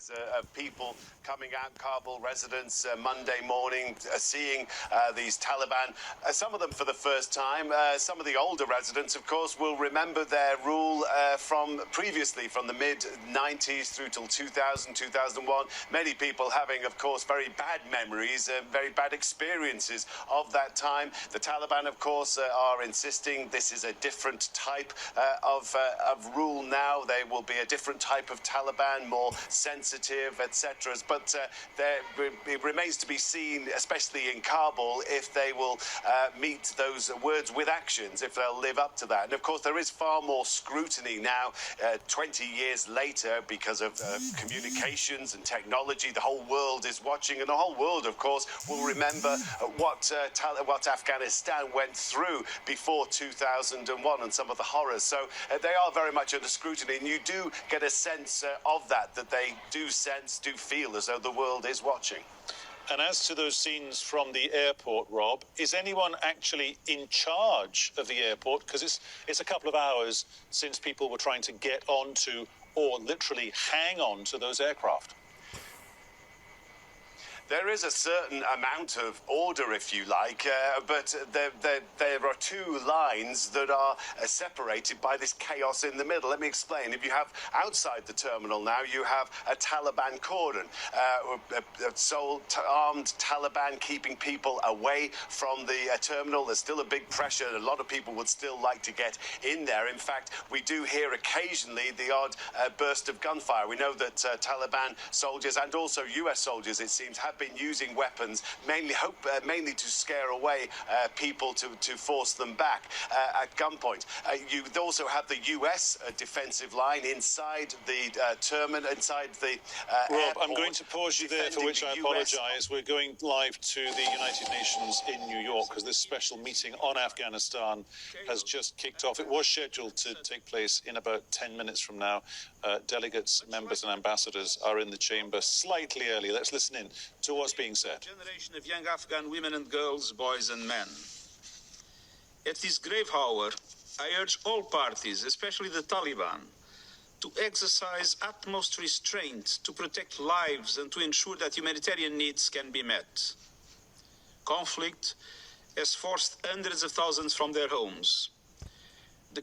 Of people coming out, Kabul residents, Monday morning, seeing these Taliban, some of them for the first time. Some of the older residents, of course, will remember their rule from previously, from the mid-90s through till 2000, 2001. Many people having, of course, very bad memories, very bad experiences of that time. The Taliban, of course, are insisting this is a different type of rule now. They will be a different type of Taliban, more sensitive, etc. But it remains to be seen, especially in Kabul, if they will meet those words with actions, if they'll live up to that. And of course, there is far more scrutiny now, 20 years later, because of communications and technology. The whole world is watching, and the whole world, of course, will remember what Afghanistan went through before 2001 and some of the horrors. So they are very much under scrutiny, and you do get a sense of that they do feel as though the world is watching. And as to those scenes from the airport, Rob, is anyone actually in charge of the airport? Because it's a couple of hours since people were trying to get onto or literally hang on to those aircraft. There is a certain amount of order, if you like, but there are two lines that are separated by this chaos in the middle. Let me explain. If you have outside the terminal now, you have a Taliban cordon, armed Taliban keeping people away from the terminal. There's still a big pressure. A lot of people would still like to get in there. In fact, we do hear occasionally the odd burst of gunfire. We know that Taliban soldiers and also US soldiers, it seems, have been using weapons, mainly to scare away people, to force them back at gunpoint. You also have the US defensive line inside the terminal, inside the Rob, airport. I'm going to pause you there, for which I apologise. We're going live to the United Nations in New York because this special meeting on Afghanistan has just kicked off. It was scheduled to take place in about 10 minutes from now. Delegates, members and ambassadors are in the chamber slightly early. Let's listen in to what's being said. A generation of young Afghan women and girls, boys and men. At this grave hour, I urge all parties, especially the Taliban, to exercise utmost restraint to protect lives and to ensure that humanitarian needs can be met. Conflict has forced hundreds of thousands from their homes.